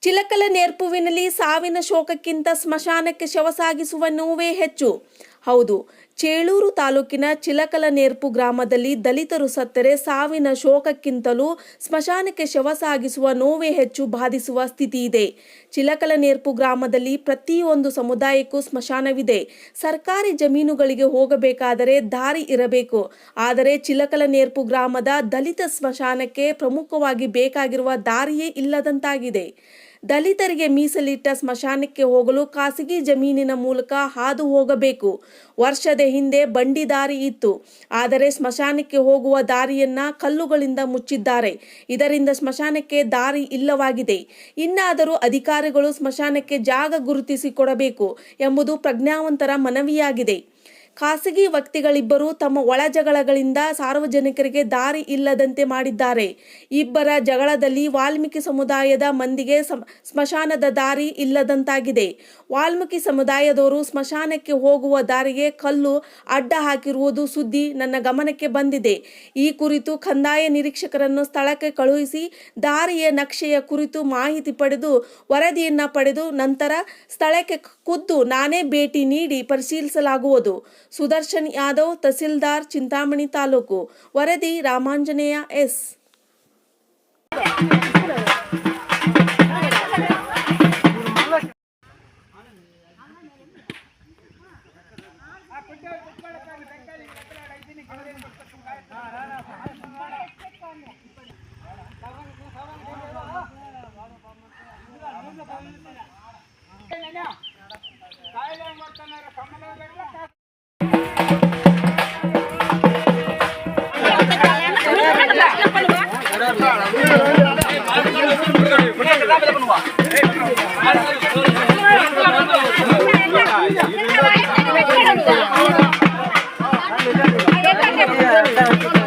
ಚಿಲಕಲ ನೇರ್ಪುವಿನಲ್ಲಿ ಸಾವಿನ ಶೋಕಕ್ಕಿಂತ ಸ್ಮಶಾನಕ್ಕೆ ಶವ ಸಾಗಿಸುವ ನೋವೇ ಹೆಚ್ಚು. ಹೌದು, ಚೇಳೂರು ತಾಲೂಕಿನ ಚಿಲಕಲ ನೇರ್ಪು ಗ್ರಾಮದಲ್ಲಿ ದಲಿತರು ಸತ್ತರೆ ಸಾವಿನ ಶೋಕಕ್ಕಿಂತಲೂ ಸ್ಮಶಾನಕ್ಕೆ ಶವ ಸಾಗಿಸುವ ನೋವೇ ಹೆಚ್ಚು ಬಾಧಿಸುವ ಸ್ಥಿತಿ ಇದೆ. ಚಿಲಕಲ ನೇರ್ಪು ಗ್ರಾಮದಲ್ಲಿ ಪ್ರತಿಯೊಂದು ಸಮುದಾಯಕ್ಕೂ ಸ್ಮಶಾನವಿದೆ. ಸರ್ಕಾರಿ ಜಮೀನುಗಳಿಗೆ ಹೋಗಬೇಕಾದರೆ ದಾರಿ ಇರಬೇಕು. ಆದರೆ ಚಿಲಕಲ ನೇರ್ಪು ಗ್ರಾಮದ ದಲಿತ ಸ್ಮಶಾನಕ್ಕೆ ಪ್ರಮುಖವಾಗಿ ಬೇಕಾಗಿರುವ ದಾರಿಯೇ ಇಲ್ಲದಂತಾಗಿದೆ. ದಲಿತರಿಗೆ ಮೀಸಲಿಟ್ಟ ಸ್ಮಶಾನಕ್ಕೆ ಹೋಗಲು ಖಾಸಗಿ ಜಮೀನಿನ ಮೂಲಕ ಹಾದು ಹೋಗಬೇಕು. ವರ್ಷದ ಹಿಂದೆ ಬಂಡಿ ದಾರಿ ಇತ್ತು. ಆದರೆ ಸ್ಮಶಾನಕ್ಕೆ ಹೋಗುವ ದಾರಿಯನ್ನ ಕಲ್ಲುಗಳಿಂದ ಮುಚ್ಚಿದ್ದಾರೆ. ಇದರಿಂದ ಸ್ಮಶಾನಕ್ಕೆ ದಾರಿ ಇಲ್ಲವಾಗಿದೆ. ಇನ್ನಾದರೂ ಅಧಿಕಾರಿಗಳು ಸ್ಮಶಾನಕ್ಕೆ ಜಾಗ ಗುರುತಿಸಿ ಕೊಡಬೇಕು ಎಂಬುದು ಪ್ರಜ್ಞಾವಂತರ ಮನವಿಯಾಗಿದೆ. ಖಾಸಗಿ ವ್ಯಕ್ತಿಗಳಿಬ್ಬರು ತಮ್ಮ ಒಳ ಜಗಳಗಳಿಂದ ಸಾರ್ವಜನಿಕರಿಗೆ ದಾರಿ ಇಲ್ಲದಂತೆ ಮಾಡಿದ್ದಾರೆ. ಇಬ್ಬರ ಜಗಳದಲ್ಲಿ ವಾಲ್ಮೀಕಿ ಸಮುದಾಯದ ಮಂದಿಗೆ ಸ್ಮಶಾನದ ದಾರಿ ಇಲ್ಲದಂತಾಗಿದೆ. ವಾಲ್ಮೀಕಿ ಸಮುದಾಯದವರು ಸ್ಮಶಾನಕ್ಕೆ ಹೋಗುವ ದಾರಿಗೆ ಕಲ್ಲು ಅಡ್ಡ ಹಾಕಿರುವುದು ಸುದ್ದಿ ನನ್ನ ಗಮನಕ್ಕೆ ಬಂದಿದೆ. ಈ ಕುರಿತು ಕಂದಾಯ ನಿರೀಕ್ಷಕರನ್ನು ಸ್ಥಳಕ್ಕೆ ಕಳುಹಿಸಿ ದಾರಿಯ ನಕ್ಷೆಯ ಕುರಿತು ಮಾಹಿತಿ ಪಡೆದು ವರದಿಯನ್ನ ಪಡೆದು ನಂತರ ಸ್ಥಳಕ್ಕೆ ಖುದ್ದು ನಾನೇ ಭೇಟಿ ನೀಡಿ ಪರಿಶೀಲಿಸಲಾಗುವುದು. ಸುದರ್ಶನ್ ಯಾದವ್, ತಹಸೀಲ್ದಾರ್, ಚಿಂತಾಮಣಿ ತಾಲೂಕು. ವರದಿ ರಾಮಾಂಜನೇಯ ಎಸ್. Hey,